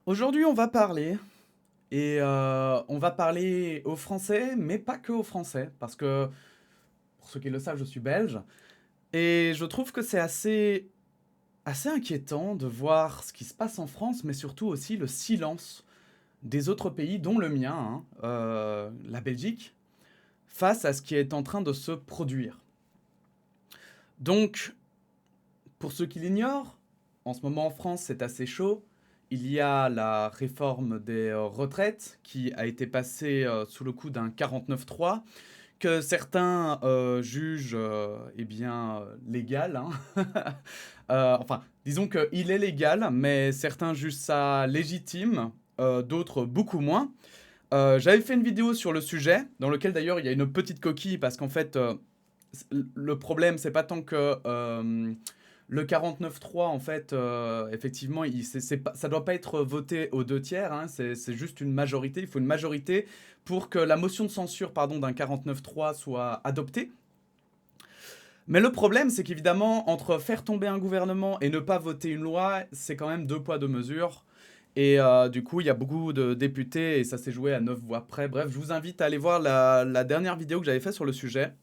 Aujourd'hui, on va parler aux Français, mais pas que aux Français, parce que, pour ceux qui le savent, je suis belge, et je trouve que c'est assez inquiétant de voir ce qui se passe en France, mais surtout aussi le silence des autres pays, dont le mien, la Belgique, face à ce qui est en train de se produire. Donc, pour ceux qui l'ignorent, en ce moment en France, c'est assez chaud. Il y a la réforme des retraites qui a été passée sous le coup d'un 49.3 que certains jugent légal, hein. Enfin, disons qu'il est légal, mais certains jugent ça légitime, d'autres beaucoup moins. J'avais fait une vidéo sur le sujet, dans lequel d'ailleurs il y a une petite coquille, parce qu'en fait, le problème, c'est pas tant que le 49.3, en fait, effectivement, ça doit pas être voté aux deux tiers, hein, c'est juste une majorité. Il faut une majorité pour que la motion de censure, pardon, d'un 49.3 soit adoptée. Mais le problème, c'est qu'évidemment, entre faire tomber un gouvernement et ne pas voter une loi, c'est quand même deux poids, deux mesures. Et du coup, il y a beaucoup de députés et ça s'est joué à 9 voix près. Bref, je vous invite à aller voir la dernière vidéo que j'avais faite sur le sujet.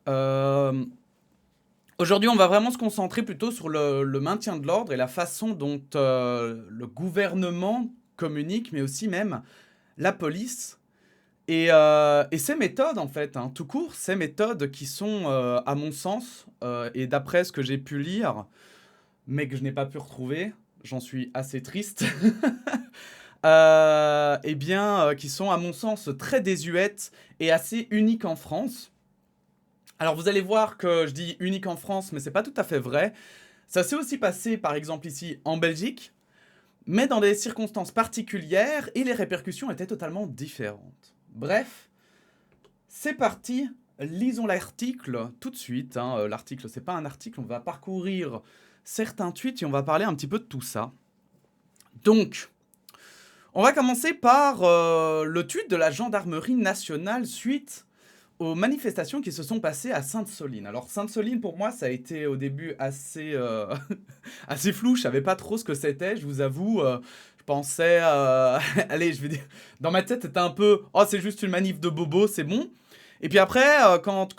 Euh, Aujourd'hui, on va vraiment se concentrer plutôt sur le maintien de l'ordre et la façon dont le gouvernement communique, mais aussi même la police et ses méthodes, en fait, hein, tout court, ces méthodes qui sont, à mon sens, et d'après ce que j'ai pu lire, mais que je n'ai pas pu retrouver, j'en suis assez triste, qui sont, à mon sens, très désuètes et assez uniques en France. Alors vous allez voir que je dis unique en France, mais c'est pas tout à fait vrai. Ça s'est aussi passé, par exemple, ici en Belgique, mais dans des circonstances particulières et les répercussions étaient totalement différentes. Bref, c'est parti, lisons l'article tout de suite, hein. L'article, c'est pas un article, on va parcourir certains tweets et on va parler un petit peu de tout ça. Donc, on va commencer par le tweet de la gendarmerie nationale suite aux manifestations qui se sont passées à Sainte-Soline. Alors Sainte-Soline, pour moi, ça a été au début assez, assez flou. Je savais pas trop ce que c'était, je vous avoue. Je pensais, allez, je vais dire, dans ma tête, c'était un peu, oh, c'est juste une manif de bobo, c'est bon. Et puis après, quand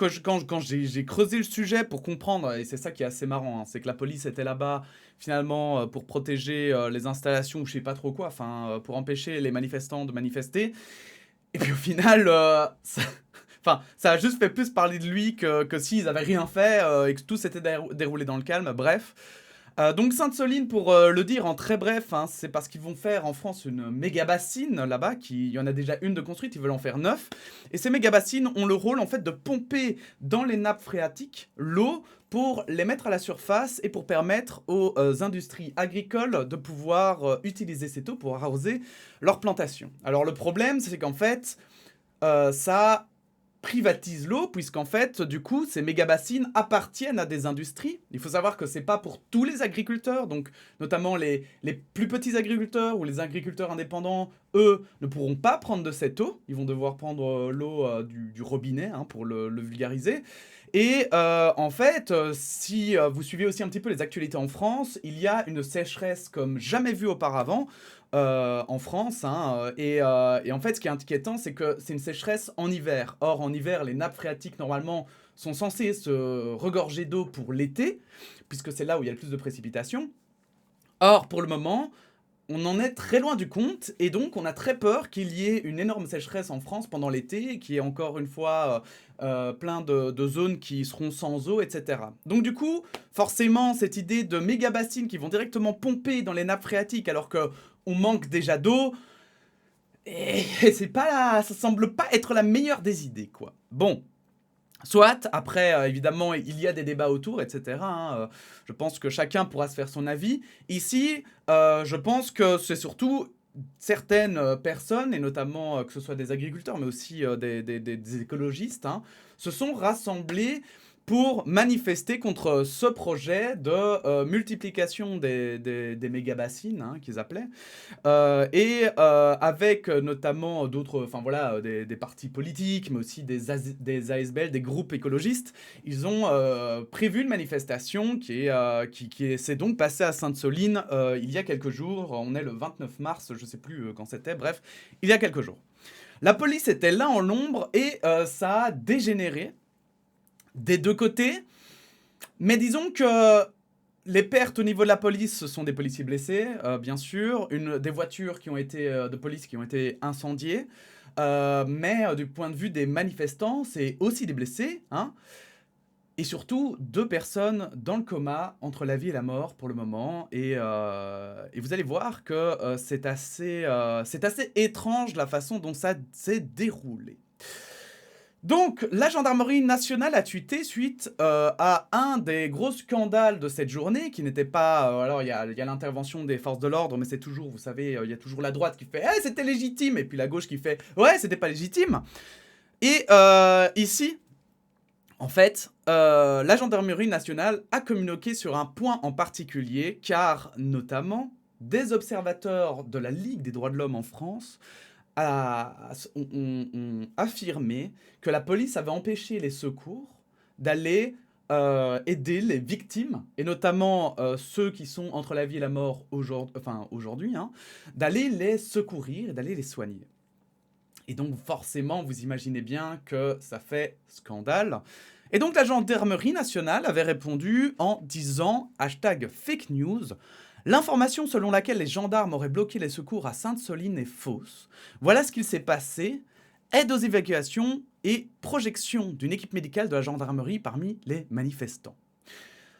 j'ai creusé le sujet pour comprendre, et c'est ça qui est assez marrant, hein, c'est que la police était là-bas finalement pour protéger les installations ou je sais pas trop quoi, enfin pour empêcher les manifestants de manifester. Et puis au final, enfin, ça a juste fait plus parler de lui que s'ils avaient rien fait et que tout s'était déroulé dans le calme. Bref. Donc Sainte-Soline, pour le dire en très bref, hein, c'est parce qu'ils vont faire en France une méga bassine là-bas, il y en a déjà une de construite, ils veulent en faire 9. Et ces méga bassines ont le rôle en fait de pomper dans les nappes phréatiques l'eau pour les mettre à la surface et pour permettre aux industries agricoles de pouvoir utiliser cette eau pour arroser leurs plantations. Alors le problème, c'est qu'en fait, ça privatise l'eau, puisqu'en fait, du coup, ces méga-bassines appartiennent à des industries. Il faut savoir que c'est pas pour tous les agriculteurs, donc notamment les plus petits agriculteurs ou les agriculteurs indépendants, eux, ne pourront pas prendre de cette eau. Ils vont devoir prendre l'eau du robinet, hein, pour le vulgariser. Et en fait, si vous suivez aussi un petit peu les actualités en France, il y a une sécheresse comme jamais vue auparavant en France, hein, et en fait, ce qui est inquiétant, c'est que c'est une sécheresse en hiver. Or, en hiver, les nappes phréatiques, normalement, sont censées se regorger d'eau pour l'été, puisque c'est là où il y a le plus de précipitations. Or, pour le moment, on en est très loin du compte, et donc on a très peur qu'il y ait une énorme sécheresse en France pendant l'été, et qu'il y ait encore une fois plein de zones qui seront sans eau, etc. Donc du coup, forcément, cette idée de méga bassines qui vont directement pomper dans les nappes phréatiques alors que on manque déjà d'eau, et ça semble pas être la meilleure des idées, quoi. Bon, soit, après, évidemment, il y a des débats autour, etc., hein, je pense que chacun pourra se faire son avis. Ici, je pense que c'est surtout certaines personnes, et notamment que ce soit des agriculteurs, mais aussi des écologistes, hein, se sont rassemblés pour manifester contre ce projet de multiplication des méga-bassines, hein, qu'ils appelaient, avec notamment d'autres, enfin voilà, des partis politiques, mais aussi des ASBL, des groupes écologistes. Ils ont prévu une manifestation qui s'est donc passée à Sainte-Soline il y a quelques jours. On est le 29 mars, je ne sais plus quand c'était, bref, il y a quelques jours. La police était là en l'ombre et ça a dégénéré des deux côtés, mais disons que les pertes au niveau de la police, ce sont des policiers blessés, bien sûr, des voitures de police qui ont été incendiées, mais du point de vue des manifestants, c'est aussi des blessés, hein, et surtout 2 personnes dans le coma, entre la vie et la mort pour le moment, et vous allez voir que c'est assez étrange la façon dont ça s'est déroulé. Donc, la gendarmerie nationale a tweeté suite à un des gros scandales de cette journée, qui n'était pas... alors, il y a l'intervention des forces de l'ordre, mais c'est toujours, vous savez, il y a toujours la droite qui fait « Eh, c'était légitime !» et puis la gauche qui fait « Ouais, c'était pas légitime !» Et ici, en fait, la gendarmerie nationale a communiqué sur un point en particulier, car notamment, des observateurs de la Ligue des droits de l'homme en France ont affirmé que la police avait empêché les secours d'aller aider les victimes, et notamment ceux qui sont entre la vie et la mort aujourd'hui, hein, d'aller les secourir et d'aller les soigner. Et donc forcément, vous imaginez bien que ça fait scandale. Et donc la gendarmerie nationale avait répondu en disant #fake news. L'information selon laquelle les gendarmes auraient bloqué les secours à Sainte-Soline est fausse. Voilà ce qu'il s'est passé. Aide aux évacuations et projection d'une équipe médicale de la gendarmerie parmi les manifestants.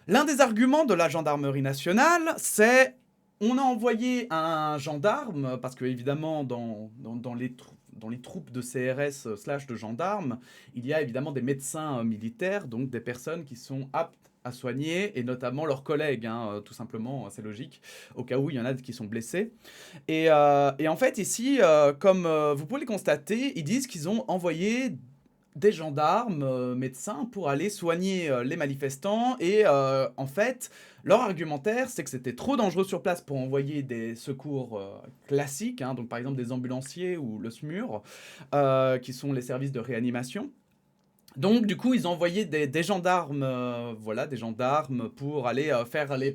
L'un des arguments de la gendarmerie nationale, c'est on a envoyé un gendarme, parce que évidemment dans les troupes de CRS / de gendarmes, il y a évidemment des médecins militaires, donc des personnes qui sont aptes à soigner, et notamment leurs collègues, hein, tout simplement, c'est logique, au cas où il y en a qui sont blessés. Et en fait, ici, comme vous pouvez le constater, ils disent qu'ils ont envoyé des gendarmes, médecins, pour aller soigner les manifestants, et en fait, leur argumentaire, c'est que c'était trop dangereux sur place pour envoyer des secours classiques, hein, donc par exemple des ambulanciers ou le SMUR, qui sont les services de réanimation. Donc du coup, ils ont envoyé des gendarmes, voilà, des gendarmes pour aller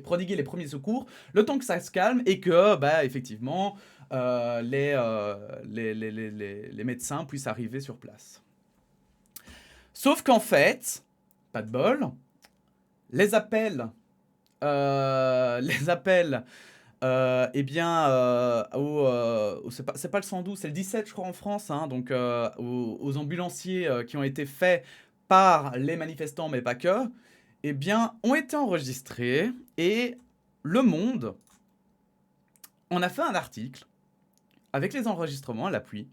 prodiguer les premiers secours, le temps que ça se calme et que, bah, effectivement, les médecins puissent arriver sur place. Sauf qu'en fait, pas de bol, les appels, eh bien, c'est pas le 112, c'est le 17, je crois, en France, hein, donc aux ambulanciers qui ont été faits par les manifestants, mais pas que, eh bien, ont été enregistrés, et Le Monde en a fait un article avec les enregistrements à l'appui,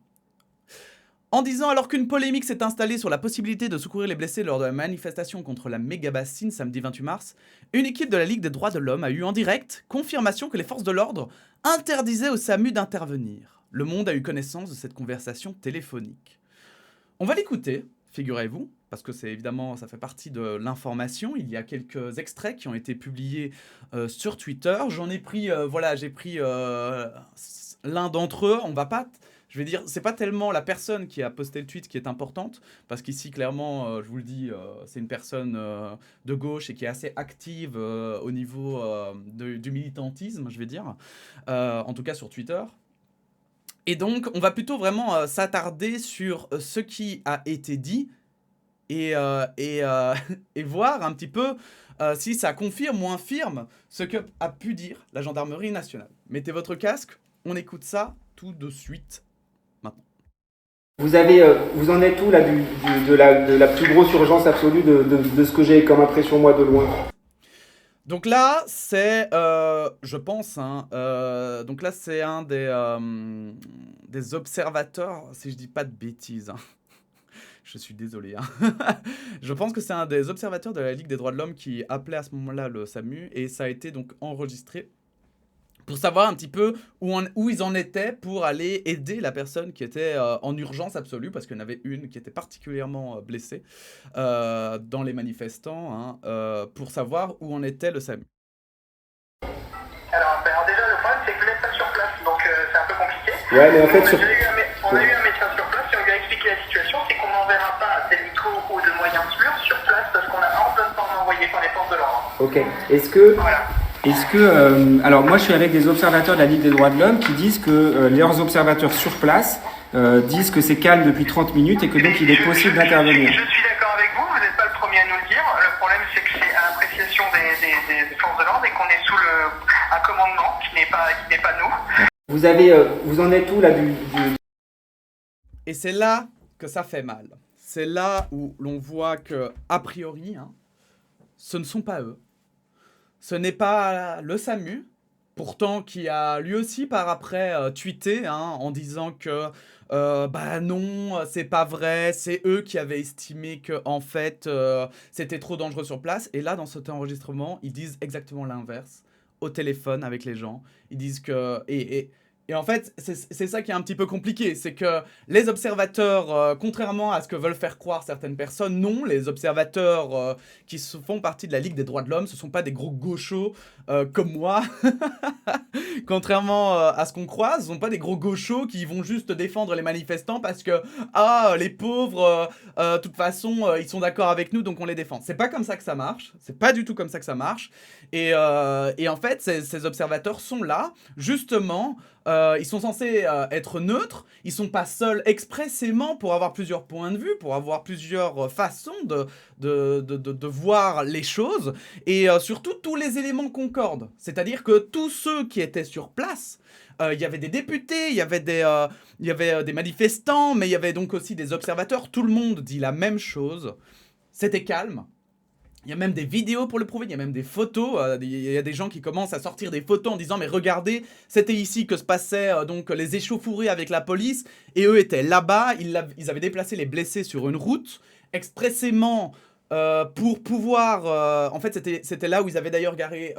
en disant, alors qu'une polémique s'est installée sur la possibilité de secourir les blessés lors de la manifestation contre la méga-bassine samedi 28 mars, une équipe de la Ligue des droits de l'homme a eu en direct confirmation que les forces de l'ordre interdisaient au SAMU d'intervenir. Le Monde a eu connaissance de cette conversation téléphonique. On va l'écouter, figurez-vous, parce que c'est évidemment, ça fait partie de l'information. Il y a quelques extraits qui ont été publiés sur Twitter. J'en ai pris, j'ai pris l'un d'entre eux. On va pas... Je vais dire, c'est pas tellement la personne qui a posté le tweet qui est importante, parce qu'ici, clairement, je vous le dis, c'est une personne de gauche et qui est assez active au niveau du militantisme, je vais dire, en tout cas sur Twitter. Et donc, on va plutôt vraiment s'attarder sur ce qui a été dit et voir un petit peu si ça confirme ou infirme ce que a pu dire la gendarmerie nationale. Mettez votre casque, on écoute ça tout de suite. Maintenant. Vous en êtes où là de la plus grosse urgence absolue de ce que j'ai comme impression moi de loin? Donc là, c'est, je pense, hein, donc là c'est un des observateurs, si je dis pas de bêtises, hein. Je suis désolé, hein. Je pense que c'est un des observateurs de la Ligue des droits de l'homme qui appelait à ce moment-là le SAMU, et ça a été donc enregistré pour savoir un petit peu où ils en étaient pour aller aider la personne qui était en urgence absolue, parce qu'il y en avait une qui était particulièrement blessée dans les manifestants, hein, pour savoir où en était le SAMU. Alors déjà, le problème, c'est que vous n'êtes pas sur place, donc c'est un peu compliqué. Ouais, mais en fait, On a eu un médecin sur place et on lui a expliqué la situation, c'est qu'on n'enverra pas d'hélico ou de moyens sûrs sur place parce qu'on a ordonnement envoyé par les forces de l'ordre. Ok. Voilà. Alors moi je suis avec des observateurs de la Ligue des droits de l'homme qui disent que leurs observateurs sur place disent que c'est calme depuis 30 minutes et que donc il est possible d'intervenir. Je suis d'accord avec vous, vous n'êtes pas le premier à nous le dire. Le problème c'est que c'est à l'appréciation des forces de l'ordre et qu'on est sous un commandement qui n'est pas nous. Vous en êtes où là Et c'est là que ça fait mal. C'est là où l'on voit que, a priori, hein, ce ne sont pas eux. Ce n'est pas le SAMU, pourtant qui a lui aussi par après tweeté hein, en disant que bah non, c'est pas vrai, c'est eux qui avaient estimé que en fait c'était trop dangereux sur place. Et là, dans cet enregistrement, ils disent exactement l'inverse au téléphone avec les gens. Ils disent que et en fait, c'est ça qui est un petit peu compliqué, c'est que les observateurs, contrairement à ce que veulent faire croire certaines personnes, non, les observateurs qui font partie de la Ligue des droits de l'homme, ce ne sont pas des gros gauchos comme moi, contrairement à ce qu'on croise, ce ne sont pas des gros gauchos qui vont juste défendre les manifestants parce que, les pauvres, de toute façon, ils sont d'accord avec nous, donc on les défend. C'est pas comme ça que ça marche, c'est pas du tout comme ça que ça marche, et en fait, ces observateurs sont là, justement, ils sont censés être neutres, ils sont pas seuls expressément pour avoir plusieurs points de vue, pour avoir plusieurs façons de voir les choses, et surtout tous les éléments concordent. C'est-à-dire que tous ceux qui étaient sur place, il y avait des députés, il y avait des manifestants, mais il y avait donc aussi des observateurs, tout le monde dit la même chose, c'était calme. Il y a même des vidéos pour le prouver, il y a même des photos, il y a des gens qui commencent à sortir des photos en disant « Mais regardez, c'était ici que se passaient donc les échauffourées avec la police, et eux étaient là-bas, ils avaient déplacé les blessés sur une route, expressément pour pouvoir... en fait, c'était là où ils avaient d'ailleurs garé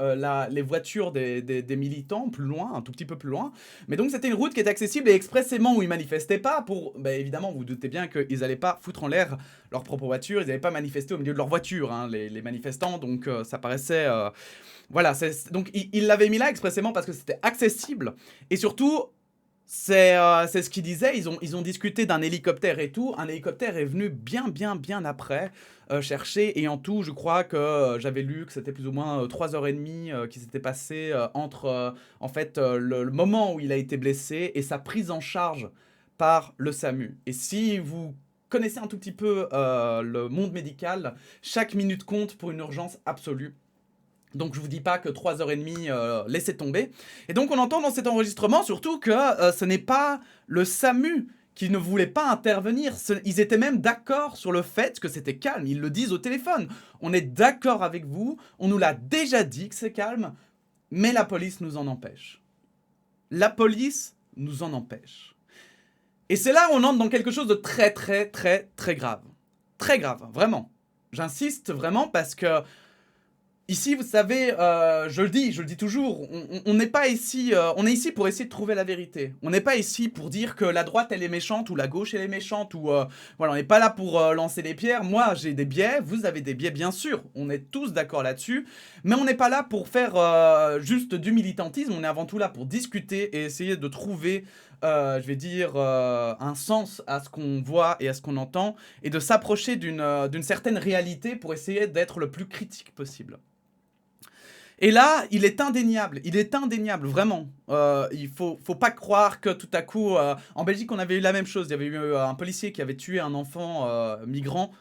les voitures des militants, plus loin, un tout petit peu plus loin. Mais donc, c'était une route qui était accessible et expressément où ils manifestaient pas pour... Bah, évidemment, vous vous doutez bien qu'ils n'allaient pas foutre en l'air leur propre voiture, ils n'avaient pas manifesté au milieu de leur voiture, hein, les manifestants, donc ça paraissait... voilà, donc ils l'avaient mis là expressément parce que c'était accessible, et surtout... C'est ce qu'ils disaient, ils ont discuté d'un hélicoptère et tout. Un hélicoptère est venu bien après chercher. Et en tout, je crois que j'avais lu que c'était plus ou moins 3h30 qui s'était passé entre en fait, le moment où il a été blessé et sa prise en charge par le SAMU. Et si vous connaissez un tout petit peu le monde médical, chaque minute compte pour une urgence absolue. Donc je vous dis pas que 3h30, laissez tomber. Et donc on entend dans cet enregistrement surtout que ce n'est pas le SAMU qui ne voulait pas intervenir. Ils étaient même d'accord sur le fait que c'était calme. Ils le disent au téléphone. On est d'accord avec vous, on nous l'a déjà dit que c'est calme, mais la police nous en empêche. La police nous en empêche. Et c'est là où on entre dans quelque chose de très grave. Très grave, vraiment. J'insiste vraiment parce que ici, vous savez, je le dis toujours, on n'est pas ici, on est ici pour essayer de trouver la vérité. On n'est pas ici pour dire que la droite, elle est méchante, ou la gauche, elle est méchante, ou... voilà, on n'est pas là pour lancer des pierres. Moi, j'ai des biais, vous avez des biais, bien sûr. On est tous d'accord là-dessus. Mais on n'est pas là pour faire juste du militantisme. On est avant tout là pour discuter et essayer de trouver... je vais dire, un sens à ce qu'on voit et à ce qu'on entend, et de s'approcher d'une certaine réalité pour essayer d'être le plus critique possible. Et là, il est indéniable, vraiment. Il faut pas croire que tout à coup... en Belgique, on avait eu la même chose. Il y avait eu un policier qui avait tué un enfant migrant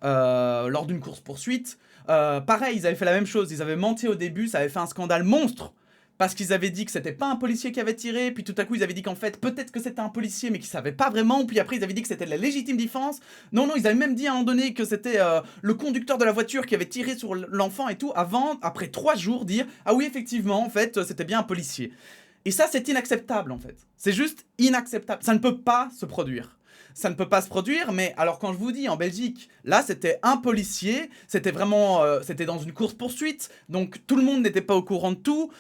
lors d'une course-poursuite. Pareil, ils avaient fait la même chose. Ils avaient menti au début, ça avait fait un scandale monstre. Parce qu'ils avaient dit que c'était pas un policier qui avait tiré, puis tout à coup ils avaient dit qu'en fait peut-être que c'était un policier mais qu'ils savaient pas vraiment, puis après ils avaient dit que c'était de la légitime défense. Non, ils avaient même dit à un moment donné que c'était le conducteur de la voiture qui avait tiré sur l'enfant et tout, avant, après 3 jours, dire « Ah oui, effectivement, en fait, c'était bien un policier ». Et ça, c'est inacceptable en fait. C'est juste inacceptable. Ça ne peut pas se produire. Ça ne peut pas se produire, mais alors quand je vous dis en Belgique, là c'était un policier, c'était vraiment, c'était dans une course-poursuite, donc tout le monde n'était pas au courant de tout,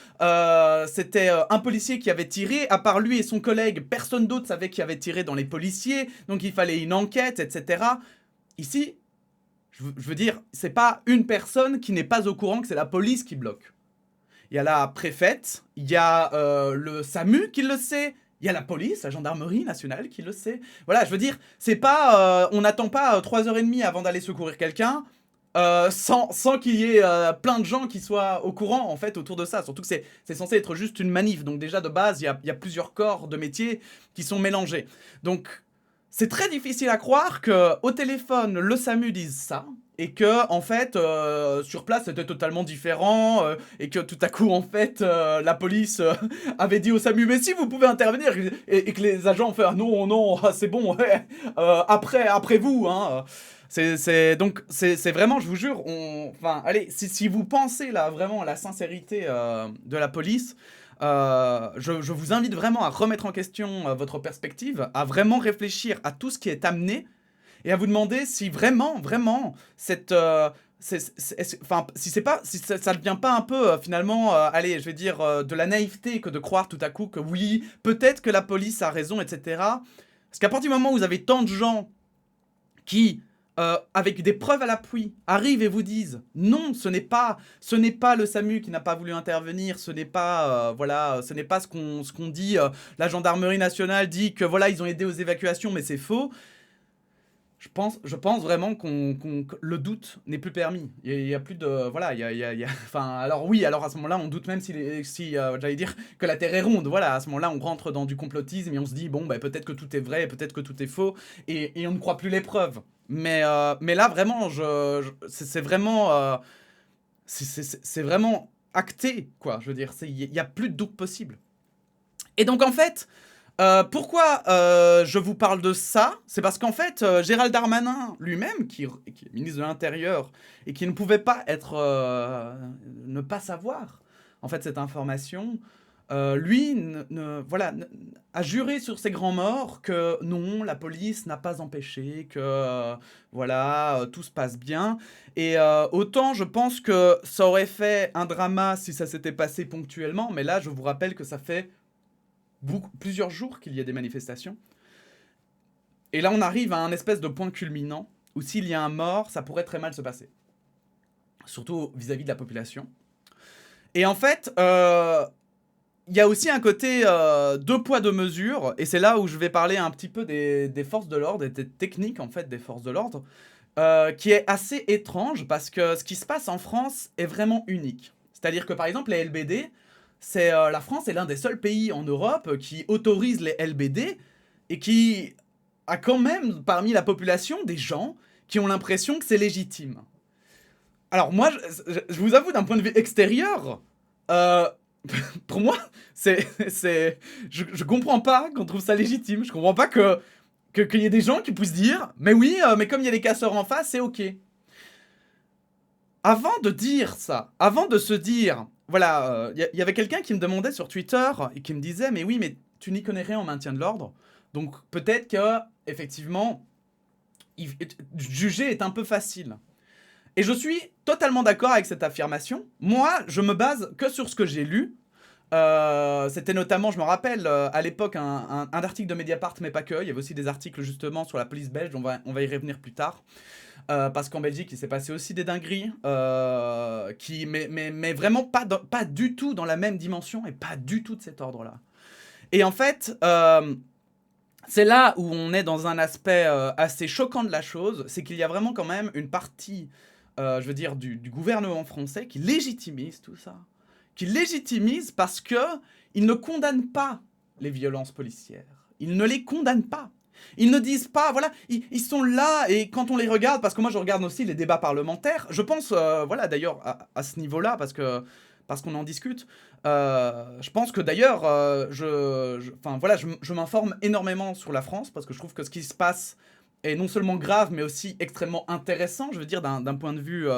c'était un policier qui avait tiré, à part lui et son collègue, personne d'autre savait qui avait tiré dans les policiers, donc il fallait une enquête, etc. Ici, je veux dire, c'est pas une personne qui n'est pas au courant que c'est la police qui bloque. Il y a la préfète, il y a le SAMU qui le sait, il y a la police, la gendarmerie nationale qui le sait. Voilà, je veux dire, c'est pas, on n'attend pas 3h30 avant d'aller secourir quelqu'un sans qu'il y ait plein de gens qui soient au courant en fait autour de ça. Surtout que c'est censé être juste une manif. Donc déjà de base, il y a plusieurs corps de métier qui sont mélangés. Donc c'est très difficile à croire que au téléphone, le SAMU dise ça. Et que, en fait, sur place, c'était totalement différent, et que tout à coup, en fait, la police avait dit au SAMU, mais si, vous pouvez intervenir, et que les agents ont fait, ah non, non, c'est bon, ouais, après vous, hein. Donc, c'est vraiment, je vous jure, enfin, allez, si vous pensez, là, vraiment, à la sincérité de la police, je vous invite vraiment à remettre en question votre perspective, à vraiment réfléchir à tout ce qui est amené, et à vous demander si vraiment, vraiment, cette, enfin, si c'est pas, si ça devient pas un peu finalement, allez, je vais dire de la naïveté que de croire tout à coup que oui, peut-être que la police a raison, etc. Parce qu'à partir du moment où vous avez tant de gens qui, avec des preuves à l'appui, arrivent et vous disent non, ce n'est pas le SAMU qui n'a pas voulu intervenir, ce n'est pas, voilà, ce n'est pas ce qu'on dit. La gendarmerie nationale dit que voilà, ils ont aidé aux évacuations, mais c'est faux. Je pense vraiment que le doute n'est plus permis. Il y a plus de... Voilà, enfin, alors oui, alors à ce moment-là, on doute même si j'allais dire que la Terre est ronde. Voilà, à ce moment-là, on rentre dans du complotisme et on se dit, bon, bah, peut-être que tout est vrai, peut-être que tout est faux, et on ne croit plus les preuves. Mais là, vraiment, c'est vraiment... c'est vraiment acté, quoi. Je veux dire, il n'y a plus de doute possible. Et donc, en fait... pourquoi je vous parle de ça? C'est parce qu'en fait, Gérald Darmanin lui-même, qui est ministre de l'Intérieur, et qui ne pouvait pas être... ne pas savoir, en fait, cette information, lui, voilà, a juré sur ses grands morts que non, la police n'a pas empêché, que voilà, tout se passe bien. Et autant, je pense que ça aurait fait un drama si ça s'était passé ponctuellement, mais là, je vous rappelle que ça fait... plusieurs jours qu'il y a des manifestations. Et là, on arrive à un espèce de point culminant où s'il y a un mort, ça pourrait très mal se passer. Surtout vis-à-vis de la population. Et en fait, il y a aussi un côté deux poids, deux mesures. Et c'est là où je vais parler un petit peu des forces de l'ordre et des techniques, en fait, des forces de l'ordre, qui est assez étrange parce que ce qui se passe en France est vraiment unique. C'est-à-dire que, par exemple, les LBD... la France est l'un des seuls pays en Europe qui autorise les LBD et qui a quand même parmi la population des gens qui ont l'impression que c'est légitime. Alors moi, je vous avoue, d'un point de vue extérieur, pour moi, je comprends pas qu'on trouve ça légitime. Je comprends pas qu'il y ait des gens qui puissent dire « Mais oui, mais comme il y a des casseurs en face, c'est ok ». Avant de dire ça, avant de se dire... Voilà, y avait quelqu'un qui me demandait sur Twitter et qui me disait « Mais oui, mais tu n'y connais rien en maintien de l'ordre. Donc peut-être que, effectivement, juger est un peu facile. » Et je suis totalement d'accord avec cette affirmation. Moi, je me base que sur ce que j'ai lu. C'était notamment, je me rappelle, à l'époque, un article de Mediapart, mais pas que. Il y avait aussi des articles justement sur la police belge, on va y revenir plus tard. Parce qu'en Belgique, il s'est passé aussi des dingueries, mais vraiment pas du tout dans la même dimension et pas du tout de cet ordre-là. Et en fait, c'est là où on est dans un aspect assez choquant de la chose, c'est qu'il y a vraiment quand même une partie, je veux dire, du gouvernement français qui légitimise tout ça. Qui légitimise parce que ils ne condamnent pas les violences policières. Ils ne les condamnent pas. Ils ne disent pas, voilà, ils sont là, et quand on les regarde, parce que moi je regarde aussi les débats parlementaires, je pense, voilà, d'ailleurs, à ce niveau-là, parce qu'on en discute, je pense que d'ailleurs, enfin voilà, je m'informe énormément sur la France, parce que je trouve que ce qui se passe est non seulement grave, mais aussi extrêmement intéressant, je veux dire, d'un point de vue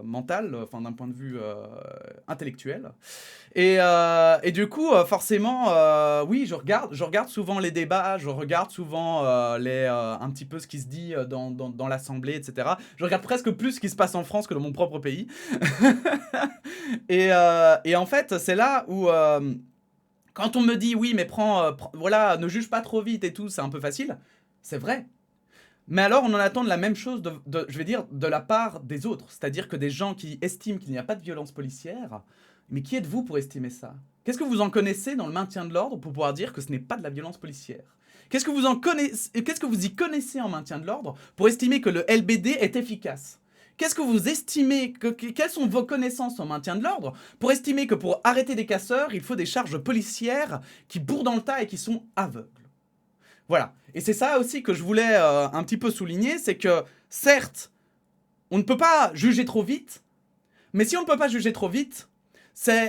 mental, enfin d'un point de vue intellectuel. Et du coup, forcément, oui, je regarde souvent les débats, je regarde souvent un petit peu ce qui se dit dans l'Assemblée, etc. Je regarde presque plus ce qui se passe en France que dans mon propre pays. Et en fait, c'est là où... quand on me dit, oui, mais voilà, ne juge pas trop vite et tout, c'est un peu facile, c'est vrai. Mais alors, on en attend la même chose, je vais dire, de la part des autres. C'est-à-dire que des gens qui estiment qu'il n'y a pas de violence policière, mais qui êtes-vous pour estimer ça? Qu'est-ce que vous en connaissez dans le maintien de l'ordre pour pouvoir dire que ce n'est pas de la violence policière? Qu'est-ce que vous y connaissez en maintien de l'ordre pour estimer que le LBD est efficace? Qu'est-ce que vous estimez, quelles sont vos connaissances en maintien de l'ordre pour estimer que pour arrêter des casseurs, il faut des charges policières qui bourrent dans le tas et qui sont aveugles? Voilà. Et c'est ça aussi que je voulais un petit peu souligner, c'est que, certes, on ne peut pas juger trop vite, mais si on ne peut pas juger trop vite,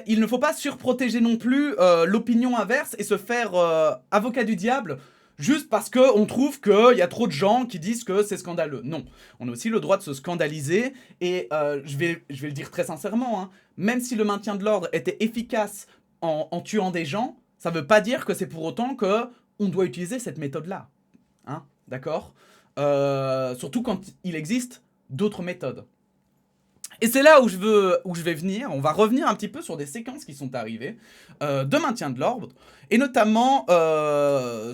il ne faut pas surprotéger non plus l'opinion inverse et se faire avocat du diable juste parce qu'on trouve qu'il y a trop de gens qui disent que c'est scandaleux. Non, on a aussi le droit de se scandaliser et je vais le dire très sincèrement, hein, même si le maintien de l'ordre était efficace en tuant des gens, ça ne veut pas dire que c'est pour autant que on doit utiliser cette méthode-là. Hein, d'accord? Surtout quand il existe d'autres méthodes. Et c'est là où je vais venir. On va revenir un petit peu sur des séquences qui sont arrivées de maintien de l'ordre, et notamment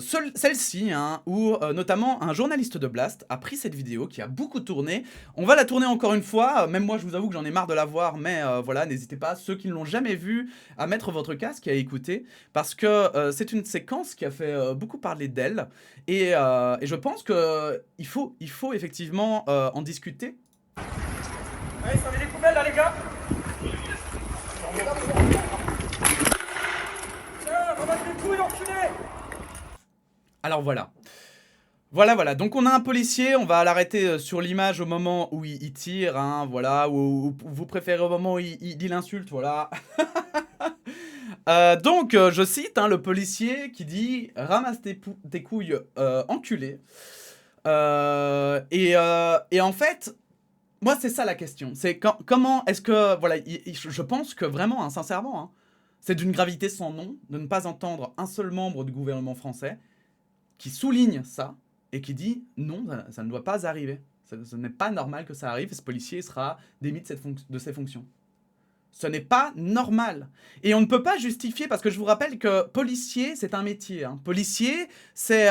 celle-ci, hein, où notamment un journaliste de Blast a pris cette vidéo qui a beaucoup tourné. On va la tourner encore une fois. Même moi, je vous avoue que j'en ai marre de la voir, mais voilà, n'hésitez pas, ceux qui ne l'ont jamais vue, à mettre votre casque et à écouter, parce que c'est une séquence qui a fait beaucoup parler d'elle, et je pense qu'il faut effectivement en discuter. Allez, sortez les poubelles là, les gars! Tiens, ramasse les couilles, enculé! Alors voilà. Voilà. Donc on a un policier, on va l'arrêter sur l'image au moment où il tire, hein, voilà, ou vous préférez au moment où il dit l'insulte, voilà. Donc, je cite hein, le policier qui dit « Ramasse tes couilles, enculé ». Et en fait... moi, c'est ça la question. C'est comment est-ce que... voilà, je pense que vraiment, hein, sincèrement, hein, c'est d'une gravité sans nom de ne pas entendre un seul membre du gouvernement français qui souligne ça et qui dit non, ça ne doit pas arriver. Ce n'est pas normal que ça arrive et ce policier sera démis de ses fonctions. Ce n'est pas normal. Et on ne peut pas justifier, parce que je vous rappelle que policier, c'est un métier. Hein. Policier, c'est...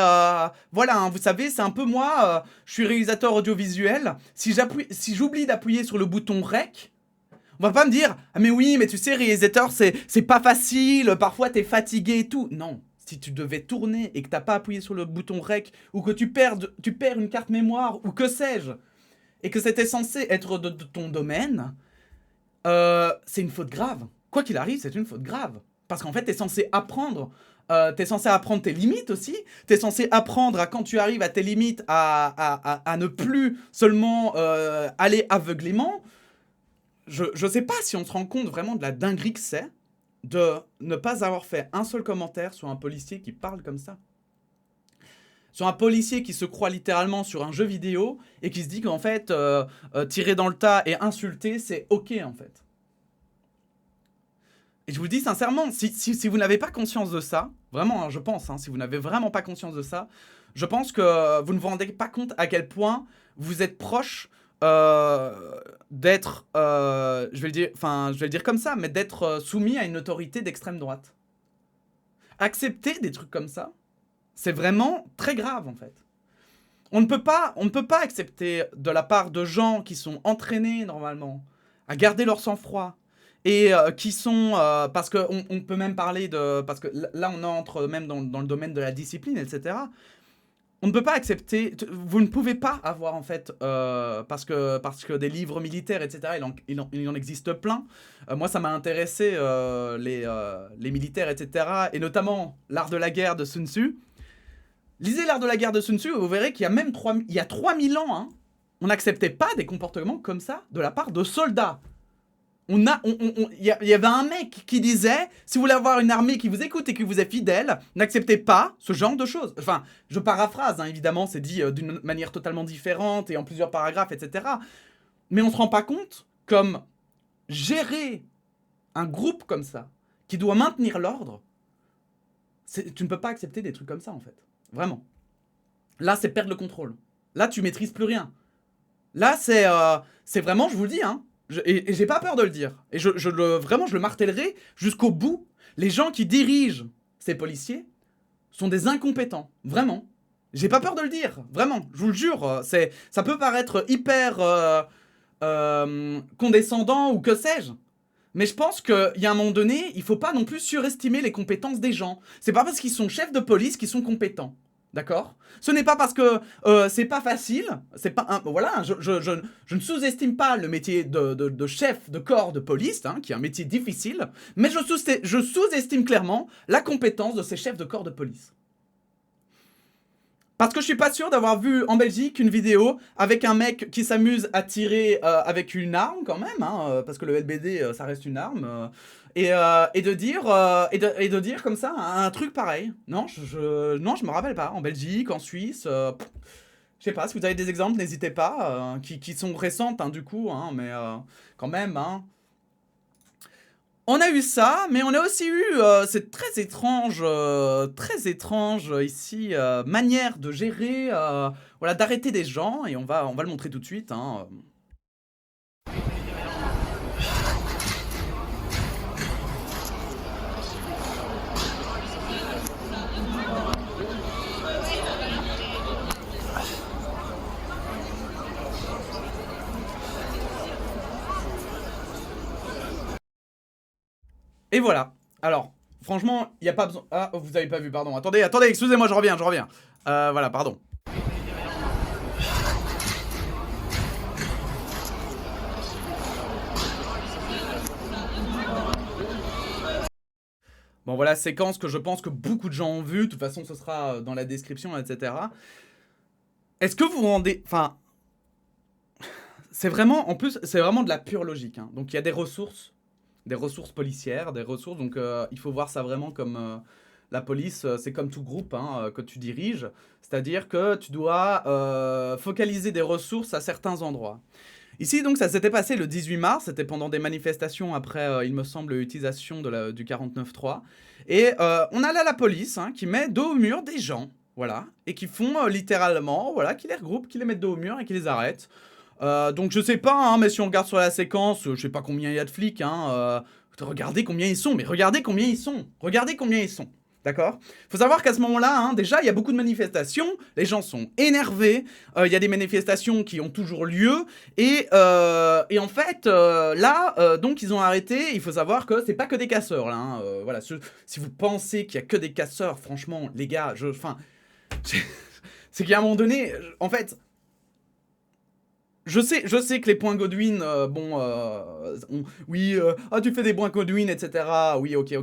voilà, hein, vous savez, c'est un peu moi, je suis réalisateur audiovisuel. Si j'oublie d'appuyer sur le bouton REC, on va pas me dire « Ah mais oui, mais tu sais, réalisateur, c'est pas facile, parfois t'es fatigué et tout. » Non, si tu devais tourner et que t'as pas appuyé sur le bouton REC, ou que tu perds une carte mémoire, ou que sais-je, et que c'était censé être de ton domaine... c'est une faute grave. Quoi qu'il arrive, c'est une faute grave. Parce qu'en fait, t'es censé apprendre. T'es censé apprendre tes limites aussi. T'es censé apprendre à, quand tu arrives à tes limites, à ne plus seulement aller aveuglément. Je sais pas si on se rend compte vraiment de la dinguerie que c'est de ne pas avoir fait un seul commentaire sur un policier qui parle comme ça. Sur un policier qui se croit littéralement sur un jeu vidéo et qui se dit qu'en fait, tirer dans le tas et insulter, c'est ok en fait. Et je vous le dis sincèrement, si vous n'avez pas conscience de ça, vraiment, hein, je pense, hein, si vous n'avez vraiment pas conscience de ça, je pense que vous ne vous rendez pas compte à quel point vous êtes proche d'être, je vais le dire comme ça, mais d'être soumis à une autorité d'extrême droite. Accepter des trucs comme ça, c'est vraiment très grave en fait. On ne peut pas accepter de la part de gens qui sont entraînés normalement à garder leur sang-froid et qui sont... parce qu'on peut même parler de... parce que là on entre même dans le domaine de la discipline, etc. On ne peut pas accepter... vous ne pouvez pas avoir en fait... parce que des livres militaires, etc. Il en existe plein. Moi ça m'a intéressé les militaires, etc. Et notamment l'art de la guerre de Sun Tzu. Lisez l'art de la guerre de Sun Tzu et vous verrez qu'il y a même 3000 ans, hein, on n'acceptait pas des comportements comme ça de la part de soldats. Il y avait un mec qui disait, si vous voulez avoir une armée qui vous écoute et qui vous est fidèle, n'acceptez pas ce genre de choses. Enfin, je paraphrase, hein, évidemment, c'est dit d'une manière totalement différente et en plusieurs paragraphes, etc. Mais on se rend pas compte comme gérer un groupe comme ça, qui doit maintenir l'ordre, tu ne peux pas accepter des trucs comme ça, en fait. Vraiment. Là, c'est perdre le contrôle. Là, tu maîtrises plus rien. Là, c'est vraiment, je vous le dis, hein, et j'ai pas peur de le dire. Et vraiment, je le martellerai jusqu'au bout. Les gens qui dirigent ces policiers sont des incompétents. Vraiment. J'ai pas peur de le dire. Vraiment. Je vous le jure. Ça peut paraître hyper condescendant ou que sais-je. Mais je pense qu'il y a un moment donné, il faut pas non plus surestimer les compétences des gens. C'est pas parce qu'ils sont chefs de police qu'ils sont compétents. D'accord? Ce n'est pas parce que c'est pas facile, c'est pas voilà, je ne sous-estime pas le métier de chef de corps de police, hein, qui est un métier difficile, mais je sous-estime clairement la compétence de ces chefs de corps de police. Parce que je suis pas sûr d'avoir vu en Belgique une vidéo avec un mec qui s'amuse à tirer avec une arme quand même, hein, parce que le LBD ça reste une arme, et de dire comme ça un truc pareil. Non, non, je me rappelle pas. En Belgique, en Suisse, je sais pas. Si vous avez des exemples, n'hésitez pas, qui sont récentes hein, du coup, hein, mais quand même. Hein. On a eu ça, mais on a aussi eu cette très étrange ici manière de gérer, voilà, d'arrêter des gens, et on va le montrer tout de suite. Hein. Et voilà. Alors, franchement, il n'y a pas besoin... Ah, vous avez pas vu, pardon. Attendez, excusez-moi, je reviens. Voilà, pardon. Bon, voilà, séquence que je pense que beaucoup de gens ont vue. De toute façon, ce sera dans la description, etc. Est-ce que vous vous rendez... Enfin... C'est vraiment... En plus, c'est vraiment de la pure logique. Hein. Donc, il y a des ressources policières, des ressources, donc il faut voir ça vraiment comme la police, c'est comme tout groupe hein, que tu diriges, c'est-à-dire que tu dois focaliser des ressources à certains endroits. Ici, donc, ça s'était passé le 18 mars, c'était pendant des manifestations après, il me semble, l'utilisation du 49.3, et on a là la police hein, qui met dos au mur des gens, voilà, et qui font littéralement, voilà, qui les regroupent, qui les mettent dos au mur et qui les arrêtent. Donc je sais pas, hein, mais si on regarde sur la séquence, je sais pas combien il y a de flics, hein, regardez combien ils sont, regardez combien ils sont, d'accord? Faut savoir qu'à ce moment-là, hein, déjà, il y a beaucoup de manifestations, les gens sont énervés, il y a des manifestations qui ont toujours lieu, et en fait, là, donc ils ont arrêté, il faut savoir que c'est pas que des casseurs, là, hein, voilà, si vous pensez qu'il y a que des casseurs, franchement, les gars, c'est qu'à un moment donné, en fait... Je sais que les points Godwin, oui, tu fais des points Godwin, etc. Oui, ok.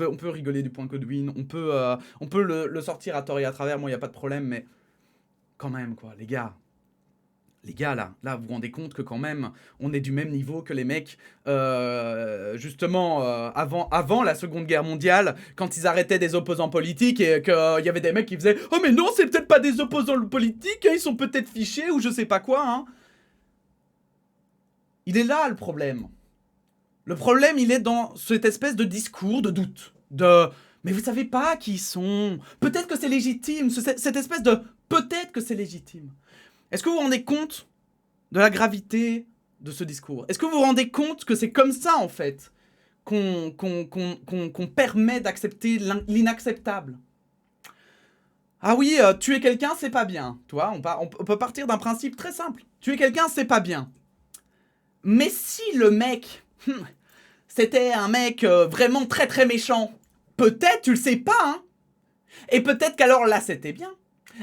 On peut rigoler du point Godwin, on peut le sortir à tort et à travers, moi, il n'y a pas de problème, mais quand même, quoi, les gars, là, vous vous rendez compte que quand même, on est du même niveau que les mecs, justement, avant la Seconde Guerre mondiale, quand ils arrêtaient des opposants politiques et qu'il y avait des mecs qui faisaient « Oh mais non, c'est peut-être pas des opposants politiques, hein, ils sont peut-être fichés ou je sais pas quoi, hein ». Il est là, le problème. Le problème, il est dans cette espèce de discours de doute, mais vous savez pas qui ils sont, peut-être que c'est légitime, cette espèce de « peut-être que c'est légitime ». Est-ce que vous vous rendez compte de la gravité de ce discours? Est-ce que vous vous rendez compte que c'est comme ça, en fait, qu'on permet d'accepter l'inacceptable? Ah oui, tuer quelqu'un, c'est pas bien. Tu vois, on peut partir d'un principe très simple. Tuer quelqu'un, c'est pas bien. Mais si le mec, c'était un mec vraiment très très méchant, peut-être, tu le sais pas, hein. Et peut-être qu'alors là, c'était bien.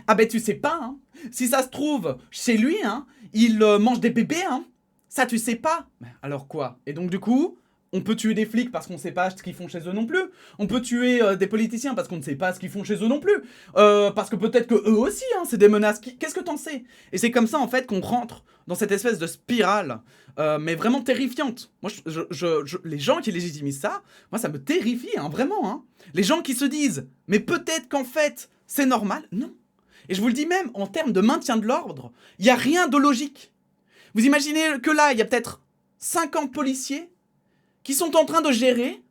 Ah ben tu sais pas, hein. Si ça se trouve, chez lui, hein, il mange des bébés, hein. Ça tu sais pas. Alors quoi? Et donc du coup, On peut tuer des flics parce qu'on ne sait pas ce qu'ils font chez eux non plus. On peut tuer des politiciens parce qu'on ne sait pas ce qu'ils font chez eux non plus. Parce que peut-être que eux aussi, hein, c'est des menaces. Qu'est-ce que t'en sais? Et c'est comme ça, en fait, qu'on rentre dans cette espèce de spirale, mais vraiment terrifiante. Moi, les gens qui légitimisent ça, moi, ça me terrifie, hein, vraiment. Hein. Les gens qui se disent, mais peut-être qu'en fait, c'est normal. Non. Et je vous le dis même, en termes de maintien de l'ordre, il n'y a rien de logique. Vous imaginez que là, il y a peut-être 50 policiers qui sont en train de gérer.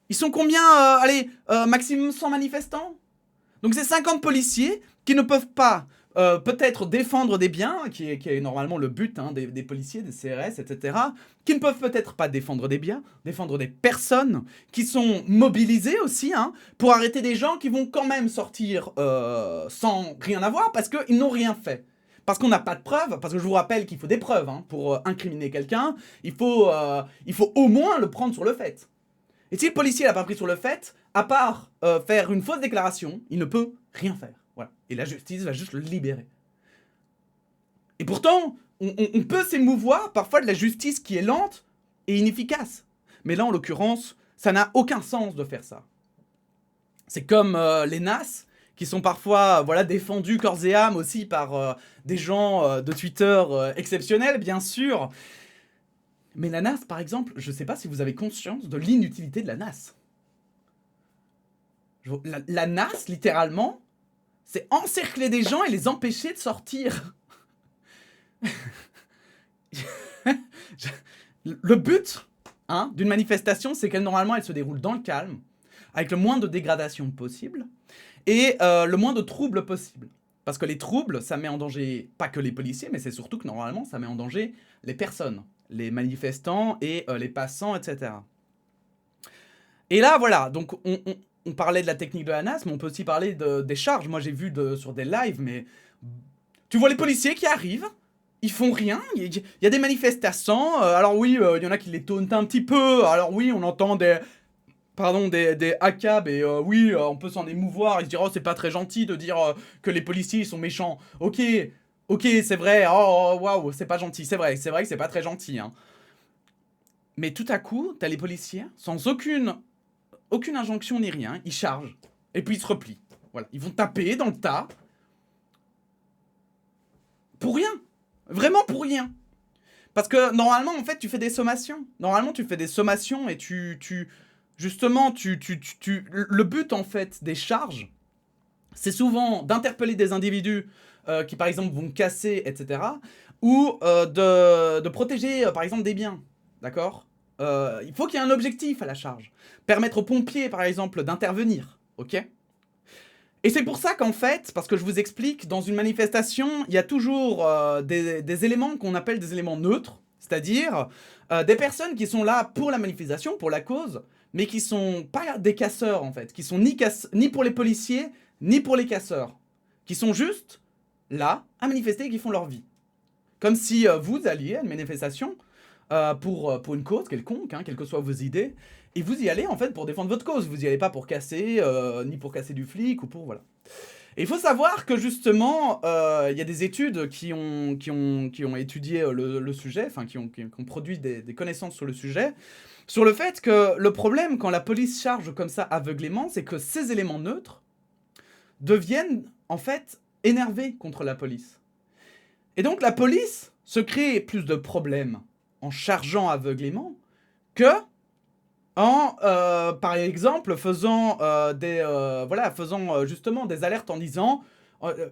Ils sont combien maximum 100 manifestants. Donc c'est 50 policiers qui ne peuvent pas peut-être défendre des biens, qui est normalement le but hein, des policiers, des CRS, etc. Qui ne peuvent peut-être pas défendre des biens, défendre des personnes, qui sont mobilisées aussi hein, pour arrêter des gens qui vont quand même sortir sans rien avoir parce qu'ils n'ont rien fait. Parce qu'on n'a pas de preuves, parce que je vous rappelle qu'il faut des preuves hein, pour incriminer quelqu'un, il faut au moins le prendre sur le fait. Et si le policier l'a pas pris sur le fait, à part faire une fausse déclaration, il ne peut rien faire. Voilà. Et la justice va juste le libérer. Et pourtant, on peut s'émouvoir parfois de la justice qui est lente et inefficace. Mais là, en l'occurrence, ça n'a aucun sens de faire ça. C'est comme les NAS, qui sont parfois défendus corps et âme aussi par des gens de Twitter exceptionnels, bien sûr. Mais la NAS, par exemple, je ne sais pas si vous avez conscience de l'inutilité de la NAS. La NAS, littéralement, c'est encercler des gens et les empêcher de sortir. Le but hein, d'une manifestation, c'est qu'elle, normalement, elle se déroule dans le calme, avec le moins de dégradation possible, et le moins de troubles possible. Parce que les troubles, ça met en danger pas que les policiers, mais c'est surtout que normalement, ça met en danger les personnes, les manifestants et les passants, etc. Et là, voilà, donc on parlait de la technique de la NAS, mais on peut aussi parler des charges. Moi, j'ai vu sur des lives, mais tu vois les policiers qui arrivent, ils font rien, il y a des manifestants, alors oui, il y en a qui les tauntent un petit peu, alors oui, on entend des ACAB et oui, on peut s'en émouvoir et se dire oh c'est pas très gentil de dire que les policiers sont méchants. Ok, c'est vrai, oh waouh, c'est pas gentil, c'est vrai que c'est pas très gentil. Hein. Mais tout à coup, t'as les policiers sans aucune injonction ni rien, ils chargent et puis ils se replient. Voilà, ils vont taper dans le tas pour rien, vraiment pour rien. Parce que normalement en fait tu fais des sommations. Normalement tu fais des sommations et Justement, le but, en fait, des charges, c'est souvent d'interpeller des individus qui, par exemple, vont casser, etc. Ou de protéger, par exemple, des biens. D'accord ? Il faut qu'il y ait un objectif à la charge. Permettre aux pompiers, par exemple, d'intervenir. Ok ? Et c'est pour ça qu'en fait, parce que je vous explique, dans une manifestation, il y a toujours des éléments qu'on appelle des éléments neutres. C'est-à-dire des personnes qui sont là pour la manifestation, pour la cause, mais qui sont pas des casseurs en fait, qui sont ni pour les policiers, ni pour les casseurs, qui sont juste là à manifester et qui font leur vie. Comme si vous alliez à une manifestation pour une cause quelconque, hein, quelles que soient vos idées, et vous y allez en fait pour défendre votre cause, vous y allez pas pour casser, ni pour casser du flic, ou pour voilà. Et il faut savoir que justement, il y a des études qui ont étudié le sujet, enfin qui ont produit des connaissances sur le sujet, sur le fait que le problème quand la police charge comme ça aveuglément, c'est que ces éléments neutres deviennent en fait énervés contre la police. Et donc la police se crée plus de problèmes en chargeant aveuglément que en, par exemple, faisant justement des alertes en disant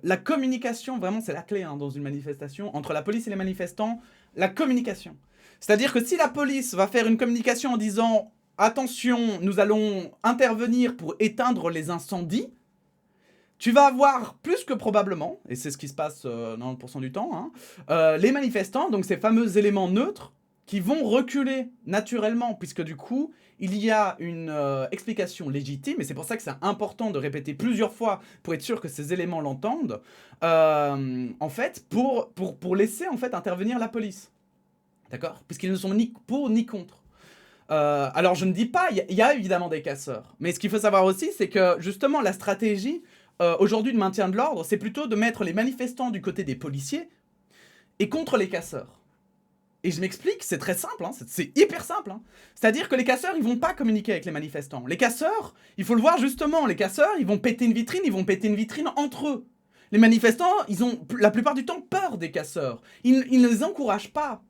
la communication, vraiment c'est la clé hein, dans une manifestation, entre la police et les manifestants, la communication. C'est-à-dire que si la police va faire une communication en disant « Attention, nous allons intervenir pour éteindre les incendies », tu vas avoir plus que probablement, et c'est ce qui se passe 90% du temps, hein, les manifestants, donc ces fameux éléments neutres, qui vont reculer naturellement, puisque du coup, il y a une explication légitime, et c'est pour ça que c'est important de répéter plusieurs fois pour être sûr que ces éléments l'entendent, en fait, pour laisser en fait intervenir la police. D'accord ? Puisqu'ils ne sont ni pour ni contre. Alors je ne dis pas, il y a évidemment des casseurs, mais ce qu'il faut savoir aussi, c'est que justement la stratégie aujourd'hui de maintien de l'ordre, c'est plutôt de mettre les manifestants du côté des policiers et contre les casseurs. Et je m'explique, c'est très simple, hein, c'est hyper simple. Hein. C'est-à-dire que les casseurs, ils vont pas communiquer avec les manifestants. Les casseurs, il faut le voir justement, les casseurs, ils vont péter une vitrine, ils vont péter une vitrine entre eux. Les manifestants, ils ont la plupart du temps peur des casseurs. Ils ne les encouragent pas.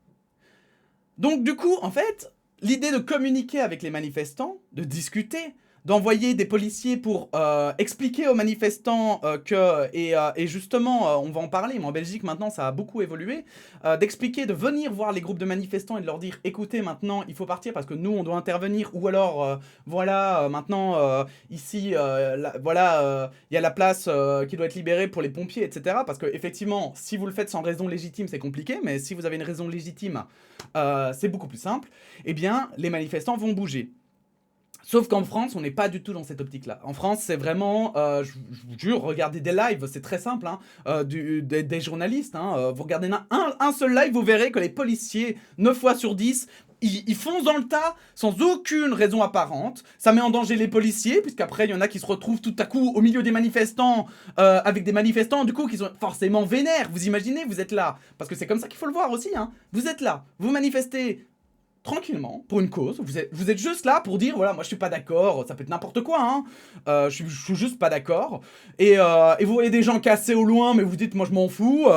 Donc du coup, en fait, l'idée de communiquer avec les manifestants, de discuter, d'envoyer des policiers pour expliquer aux manifestants et justement, on va en parler, mais en Belgique maintenant ça a beaucoup évolué, d'expliquer, de venir voir les groupes de manifestants et de leur dire écoutez maintenant il faut partir parce que nous on doit intervenir ou alors maintenant ici voilà il y a la place qui doit être libérée pour les pompiers etc. Parce que effectivement si vous le faites sans raison légitime c'est compliqué mais si vous avez une raison légitime c'est beaucoup plus simple, eh bien les manifestants vont bouger. Sauf qu'en France, on n'est pas du tout dans cette optique-là. En France, c'est vraiment, je vous jure, regardez des lives, c'est très simple, hein, des journalistes. Hein, vous regardez un seul live, vous verrez que les policiers, 9 fois sur 10, ils foncent dans le tas sans aucune raison apparente. Ça met en danger les policiers, puisqu'après, il y en a qui se retrouvent tout à coup au milieu des manifestants, avec des manifestants, du coup, qui sont forcément vénères. Vous imaginez, vous êtes là. Parce que c'est comme ça qu'il faut le voir aussi. Hein. Vous êtes là, vous manifestez tranquillement, pour une cause, vous êtes juste là pour dire, voilà, moi je suis pas d'accord, ça peut être n'importe quoi, hein, je suis juste pas d'accord, et vous voyez des gens cassés au loin, mais vous dites, moi je m'en fous,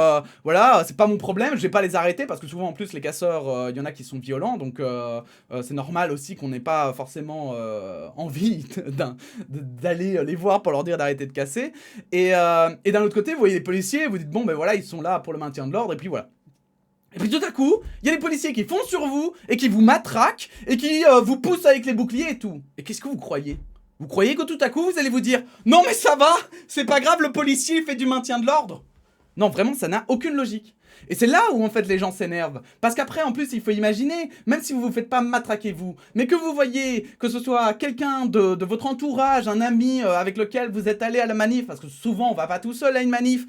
voilà, c'est pas mon problème, je vais pas les arrêter, parce que souvent en plus les casseurs, il y en a qui sont violents, donc c'est normal aussi qu'on n'ait pas forcément envie d'aller les voir pour leur dire d'arrêter de casser, et d'un autre côté, vous voyez les policiers, vous dites, bon ben voilà, ils sont là pour le maintien de l'ordre, et puis voilà. Et puis tout à coup, il y a des policiers qui foncent sur vous et qui vous matraquent et qui vous poussent avec les boucliers et tout. Et qu'est-ce que vous croyez ? Vous croyez que tout à coup, vous allez vous dire « Non mais ça va, c'est pas grave, le policier fait du maintien de l'ordre !» Non, vraiment, ça n'a aucune logique. Et c'est là où en fait les gens s'énervent. Parce qu'après, en plus, il faut imaginer, même si vous vous faites pas matraquer vous, mais que vous voyez que ce soit quelqu'un de votre entourage, un ami avec lequel vous êtes allé à la manif, parce que souvent on va pas tout seul à une manif,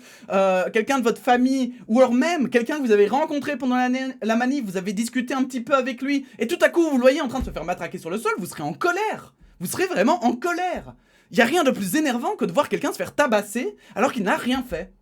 quelqu'un de votre famille, ou alors même quelqu'un que vous avez rencontré pendant la manif, vous avez discuté un petit peu avec lui, et tout à coup vous le voyez en train de se faire matraquer sur le sol, vous serez en colère. Vous serez vraiment en colère. Il y a rien de plus énervant que de voir quelqu'un se faire tabasser alors qu'il n'a rien fait.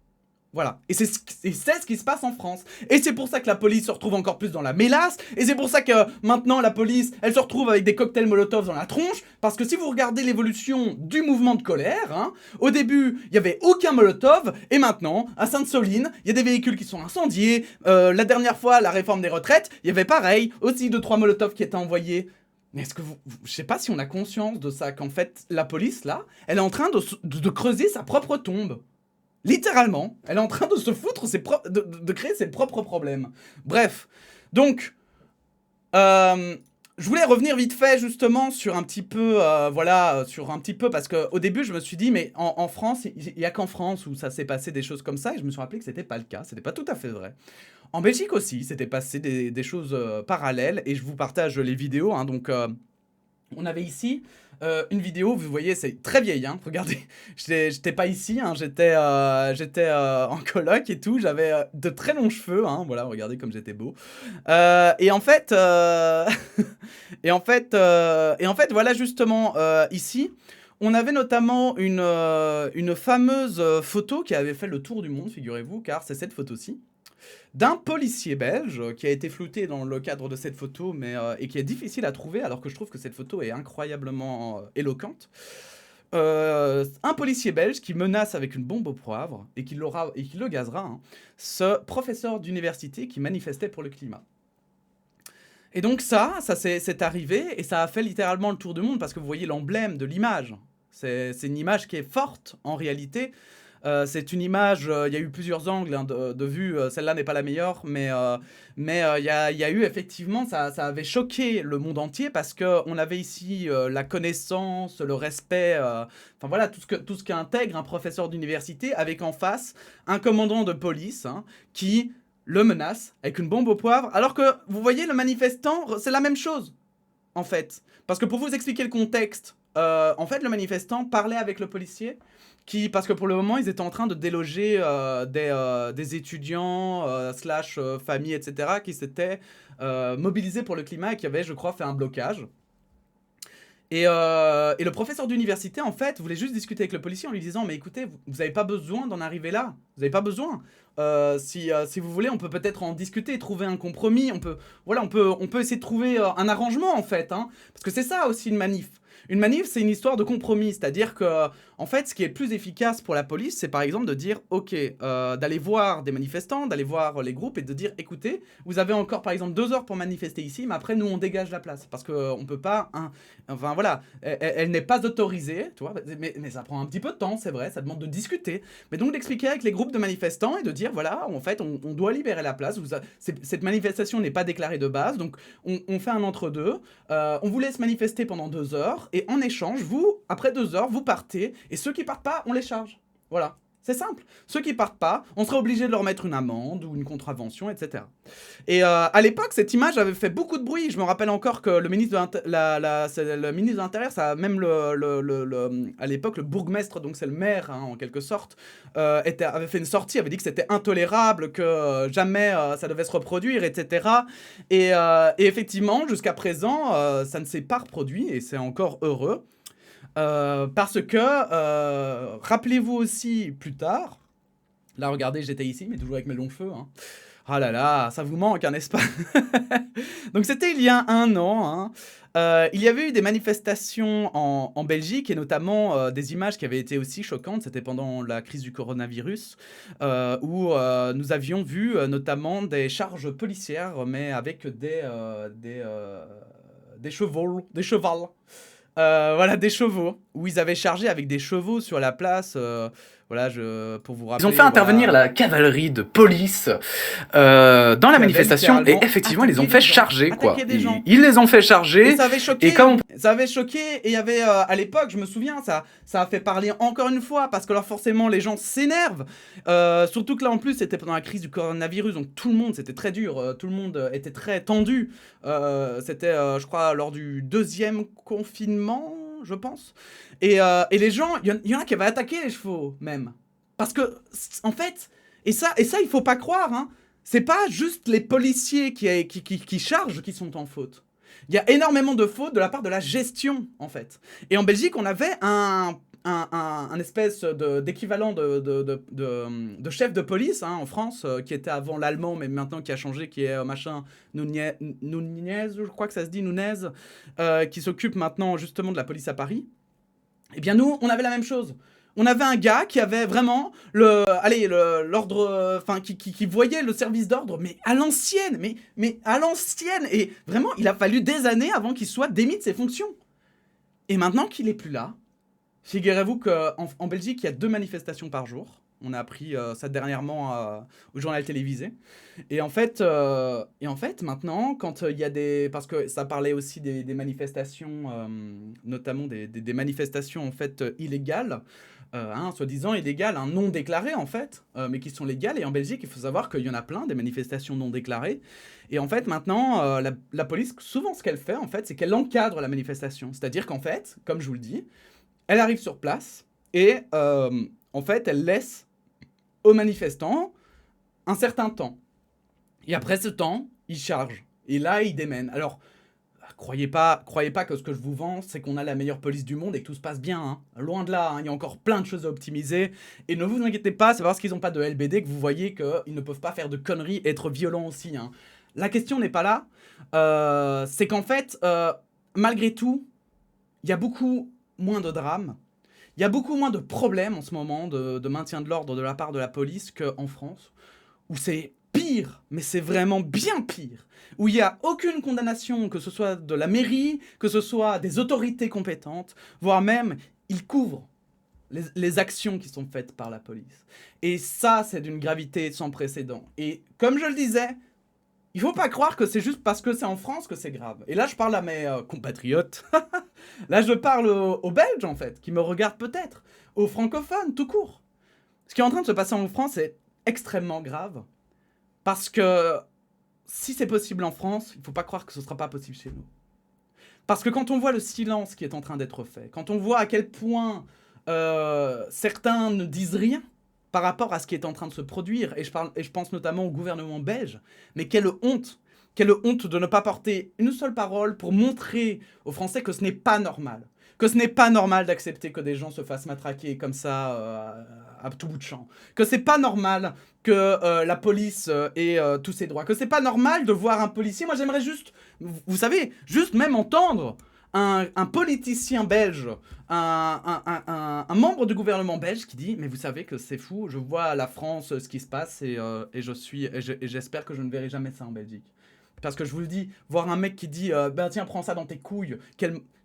Voilà, et c'est ce qui se passe en France. Et c'est pour ça que la police se retrouve encore plus dans la mélasse. Et c'est pour ça que maintenant la police, elle se retrouve avec des cocktails Molotov dans la tronche. Parce que si vous regardez l'évolution du mouvement de colère, hein, au début, il n'y avait aucun Molotov. Et maintenant, à Sainte-Soline, il y a des véhicules qui sont incendiés. La dernière fois, la réforme des retraites, il y avait pareil, aussi 2-3 Molotov qui étaient envoyés. Mais est-ce que je sais pas si on a conscience de ça, qu'en fait, la police, là, elle est en train de creuser sa propre tombe. Littéralement, elle est en train de se foutre de créer ses propres problèmes. Bref, donc, je voulais revenir vite fait justement sur un petit peu, parce qu'au début je me suis dit, mais en France, il n'y a qu'en France où ça s'est passé des choses comme ça, et je me suis rappelé que c'était pas le cas, c'était pas tout à fait vrai. En Belgique aussi, c'était passé des choses parallèles, et je vous partage les vidéos, hein, donc on avait ici une vidéo, vous voyez, c'est très vieille, hein, regardez, j'étais pas ici, hein, j'étais en coloc et tout, j'avais de très longs cheveux, hein, voilà, regardez comme j'étais beau, et en fait, voilà, justement, ici, on avait notamment une fameuse photo qui avait fait le tour du monde, figurez-vous, car c'est cette photo-ci, d'un policier belge qui a été flouté dans le cadre de cette photo, et qui est difficile à trouver, alors que je trouve que cette photo est incroyablement éloquente. Un policier belge qui menace avec une bombe au poivre, et qui le gazera, hein, ce professeur d'université qui manifestait pour le climat. Et donc ça c'est arrivé, et ça a fait littéralement le tour du monde, parce que vous voyez l'emblème de l'image. C'est une image qui est forte, en réalité. C'est une image, il y a eu plusieurs angles hein, de vue, celle-là n'est pas la meilleure, mais il y a eu effectivement, ça avait choqué le monde entier, parce qu'on avait ici la connaissance, le respect, enfin voilà, tout ce qu'intègre un professeur d'université, avec en face un commandant de police hein, qui le menace avec une bombe au poivre, alors que vous voyez le manifestant, c'est la même chose en fait, parce que pour vous expliquer le contexte, en fait le manifestant parlait avec le policier, parce que pour le moment, ils étaient en train de déloger des étudiants, familles, etc., qui s'étaient mobilisés pour le climat et qui avaient, je crois, fait un blocage. Et le professeur d'université, en fait, voulait juste discuter avec le policier en lui disant « Mais écoutez, vous n'avez pas besoin d'en arriver là. Vous n'avez pas besoin. Si vous voulez, on peut peut-être en discuter, trouver un compromis. On peut essayer de trouver un arrangement, en fait. Hein. Parce que c'est ça aussi une manif. Une manif, c'est une histoire de compromis. C'est-à-dire que, en fait, ce qui est le plus efficace pour la police, c'est par exemple de dire « Ok, d'aller voir des manifestants, d'aller voir les groupes et de dire « Écoutez, vous avez encore, par exemple, 2 heures pour manifester ici, mais après, nous, on dégage la place. Parce qu'on peut pas... Enfin, voilà, elle n'est pas autorisée, tu vois, mais ça prend un petit peu de temps, c'est vrai, ça demande de discuter. Mais donc d'expliquer avec les groupes de manifestants et de dire, voilà, en fait, on doit libérer la place. Cette manifestation n'est pas déclarée de base, donc on fait un entre-deux. On vous laisse manifester pendant 2 heures, et en échange, vous, après 2 heures, vous partez, et ceux qui partent pas, on les charge. Voilà. C'est simple. Ceux qui partent pas, on serait obligé de leur mettre une amende ou une contravention, etc. Et à l'époque, cette image avait fait beaucoup de bruit. Je me rappelle encore que le ministre de l'Intérieur, ça a même à l'époque le bourgmestre, donc c'est le maire hein, en quelque sorte, avait fait une sortie, avait dit que c'était intolérable, que jamais ça devait se reproduire, etc. Et effectivement, jusqu'à présent, ça ne s'est pas reproduit et c'est encore heureux. Parce que, rappelez-vous aussi plus tard, là regardez j'étais ici mais toujours avec mes longs cheveux, hein. Ah là là, ça vous manque, hein, n'est-ce pas? Donc c'était il y a 1 an, hein. Il y avait eu des manifestations en Belgique et notamment des images qui avaient été aussi choquantes, c'était pendant la crise du coronavirus, où nous avions vu notamment des charges policières mais avec des chevaux, des chevals. Voilà, des chevaux, où ils avaient chargé avec des chevaux sur la place, voilà, pour vous rappeler... Ils ont fait intervenir la cavalerie de police dans la manifestation, et effectivement, ils les ont fait charger, quoi. Ils les ont fait charger, et ça avait choqué, et comme ça avait choqué, et il y avait, à l'époque, je me souviens, ça a fait parler encore une fois, parce que alors forcément, les gens s'énervent, surtout que là, en plus, c'était pendant la crise du coronavirus, donc tout le monde, c'était très dur, tout le monde était très tendu, c'était, je crois, lors du 2e confinement, je pense, et les gens, il y en a qui avaient attaqué les chevaux, même, parce que, en fait, et ça, il faut pas croire, hein, c'est pas juste les policiers qui chargent qui sont en faute. Il y a énormément de fautes de la part de la gestion, en fait. Et en Belgique, on avait un espèce d'équivalent de chef de police hein, en France, qui était avant l'allemand, mais maintenant qui a changé, qui est Nunez, je crois que ça se dit, Nunez, qui s'occupe maintenant justement de la police à Paris. Eh bien nous, on avait la même chose. On avait un gars qui avait vraiment l'ordre, enfin qui voyait le service d'ordre, mais à l'ancienne, mais à l'ancienne. Et vraiment, il a fallu des années avant qu'il soit démis de ses fonctions. Et maintenant qu'il est plus là, figurez-vous qu'en Belgique, il y a 2 manifestations par jour. On a appris ça dernièrement au journal télévisé. Et en fait, maintenant, quand il y a des... Parce que ça parlait aussi des manifestations, notamment des manifestations en fait illégales, soi-disant illégales, non déclarées en fait, mais qui sont légales. Et en Belgique, il faut savoir qu'il y en a plein, des manifestations non déclarées. Et en fait, maintenant, la police, souvent ce qu'elle fait, en fait, c'est qu'elle encadre la manifestation. C'est-à-dire qu'en fait, comme je vous le dis, elle arrive sur place et en fait, elle laisse aux manifestants un certain temps. Et après ce temps, ils chargent. Et là, ils démènent. Alors, croyez pas que ce que je vous vends, c'est qu'on a la meilleure police du monde et que tout se passe bien. Hein. Loin de là, hein, il y a encore plein de choses à optimiser. Et ne vous inquiétez pas, c'est parce qu'ils n'ont pas de LBD que vous voyez qu'ils ne peuvent pas faire de conneries et être violents aussi. Hein. La question n'est pas là. C'est qu'en fait, malgré tout, il y a beaucoup moins de drames. Il y a beaucoup moins de problèmes en ce moment de maintien de l'ordre de la part de la police qu'en France, où c'est pire, mais c'est vraiment bien pire, où il n'y a aucune condamnation, que ce soit de la mairie, que ce soit des autorités compétentes, voire même, ils couvrent les actions qui sont faites par la police. Et ça, c'est d'une gravité sans précédent. Et comme je le disais, il faut pas croire que c'est juste parce que c'est en France que c'est grave. Et là, je parle à mes compatriotes. Là, je parle aux Belges, en fait, qui me regardent peut-être, aux francophones, tout court. Ce qui est en train de se passer en France est extrêmement grave. Parce que si c'est possible en France, il ne faut pas croire que ce ne sera pas possible chez nous. Parce que quand on voit le silence qui est en train d'être fait, quand on voit à quel point certains ne disent rien par rapport à ce qui est en train de se produire, et je pense notamment au gouvernement belge, mais quelle honte! quelle honte de ne pas porter une seule parole pour montrer aux Français que ce n'est pas normal. Que ce n'est pas normal d'accepter que des gens se fassent matraquer comme ça à tout bout de champ. Que c'est pas normal que la police ait tous ses droits. Que c'est pas normal de voir un policier. Moi j'aimerais juste, vous savez, juste même entendre un politicien belge, un membre du gouvernement belge qui dit « Mais vous savez que c'est fou, je vois à la France ce qui se passe et j'espère que je ne verrai jamais ça en Belgique. » Parce que je vous le dis, voir un mec qui dit « Ben tiens, prends ça dans tes couilles »,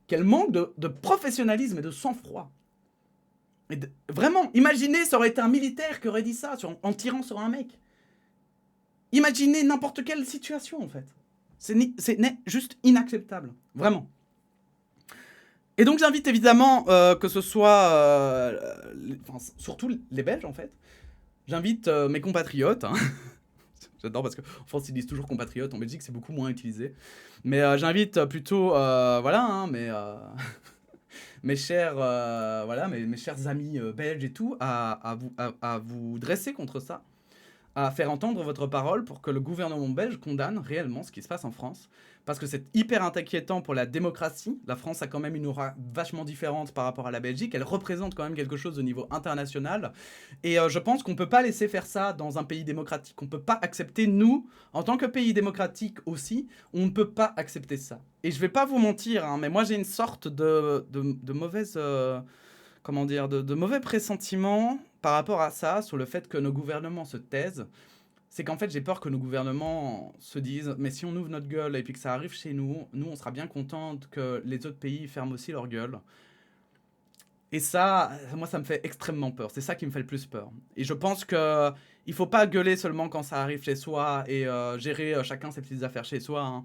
quel manque de professionnalisme et de sang-froid. Vraiment, imaginez, ça aurait été un militaire qui aurait dit ça en tirant sur un mec. Imaginez n'importe quelle situation, en fait. C'est juste inacceptable. Vraiment. Et donc, j'invite évidemment que ce soit... surtout les Belges, en fait. J'invite mes compatriotes. Hein. J'adore parce qu'en France, ils disent toujours compatriotes. En Belgique, c'est beaucoup moins utilisé. Mais j'invite plutôt... voilà, hein, mes chers, mes chers amis belges et tout, à vous dresser contre ça, à faire entendre votre parole pour que le gouvernement belge condamne réellement ce qui se passe en France. Parce que c'est hyper inquiétant pour la démocratie. La France a quand même une aura vachement différente par rapport à la Belgique. Elle représente quand même quelque chose au niveau international. Et je pense qu'on ne peut pas laisser faire ça dans un pays démocratique. On ne peut pas accepter, nous, en tant que pays démocratique aussi, on ne peut pas accepter ça. Et je ne vais pas vous mentir, hein, mais moi j'ai une sorte de mauvaise... comment dire, de mauvais pressentiments par rapport à ça, sur le fait que nos gouvernements se taisent. C'est qu'en fait, j'ai peur que nos gouvernements se disent « Mais si on ouvre notre gueule et puis que ça arrive chez nous, on sera bien contents que les autres pays ferment aussi leur gueule. » Et ça, moi, ça me fait extrêmement peur. C'est ça qui me fait le plus peur. Et je pense qu'il ne faut pas gueuler seulement quand ça arrive chez soi et gérer chacun ses petites affaires chez soi. Hein.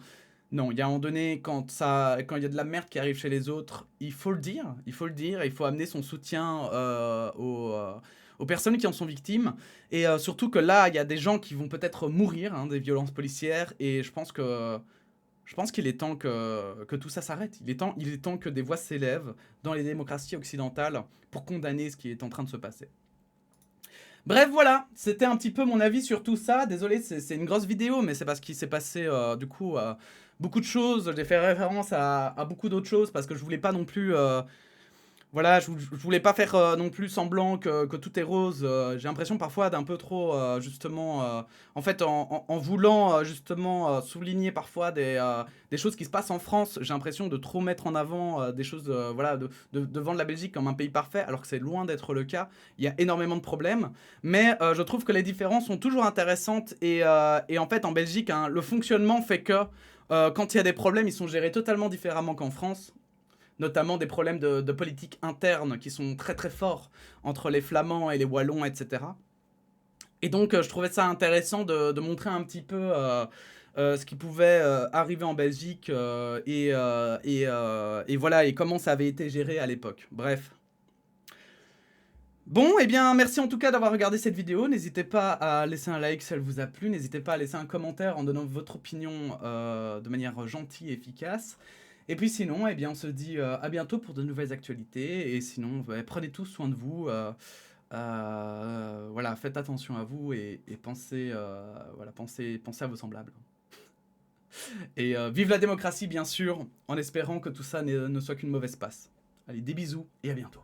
Non, il y a un moment donné, quand il y a de la merde qui arrive chez les autres, il faut le dire. Il faut amener son soutien aux personnes qui en sont victimes. Et surtout que là, il y a des gens qui vont peut-être mourir hein, des violences policières. Et je pense qu'il est temps que tout ça s'arrête. Il est temps que des voix s'élèvent dans les démocraties occidentales pour condamner ce qui est en train de se passer. Bref, voilà, c'était un petit peu mon avis sur tout ça. Désolé, c'est une grosse vidéo, mais c'est parce qu'il s'est passé du coup beaucoup de choses. J'ai fait référence à beaucoup d'autres choses parce que je voulais pas non plus... voilà, je voulais pas faire non plus semblant que tout est rose. J'ai l'impression parfois d'un peu trop, justement... en fait, en voulant justement souligner parfois des choses qui se passent en France, j'ai l'impression de trop mettre en avant des choses, voilà, de vendre la Belgique comme un pays parfait, alors que c'est loin d'être le cas. Il y a énormément de problèmes. Mais je trouve que les différences sont toujours intéressantes. Et en fait, en Belgique, hein, le fonctionnement fait que quand il y a des problèmes, ils sont gérés totalement différemment qu'en France. Notamment des problèmes de politique interne qui sont très très forts entre les Flamands et les Wallons, etc. Et donc je trouvais ça intéressant de montrer un petit peu ce qui pouvait arriver en Belgique et voilà, et comment ça avait été géré à l'époque. Bref. Bon, eh bien, merci en tout cas d'avoir regardé cette vidéo. N'hésitez pas à laisser un like si elle vous a plu. N'hésitez pas à laisser un commentaire en donnant votre opinion de manière gentille et efficace. Et puis sinon, eh bien, on se dit à bientôt pour de nouvelles actualités. Et sinon, prenez tous soin de vous. Voilà, faites attention à vous et pensez, voilà, pensez à vos semblables. Et vive la démocratie, bien sûr, en espérant que tout ça ne soit qu'une mauvaise passe. Allez, des bisous et à bientôt.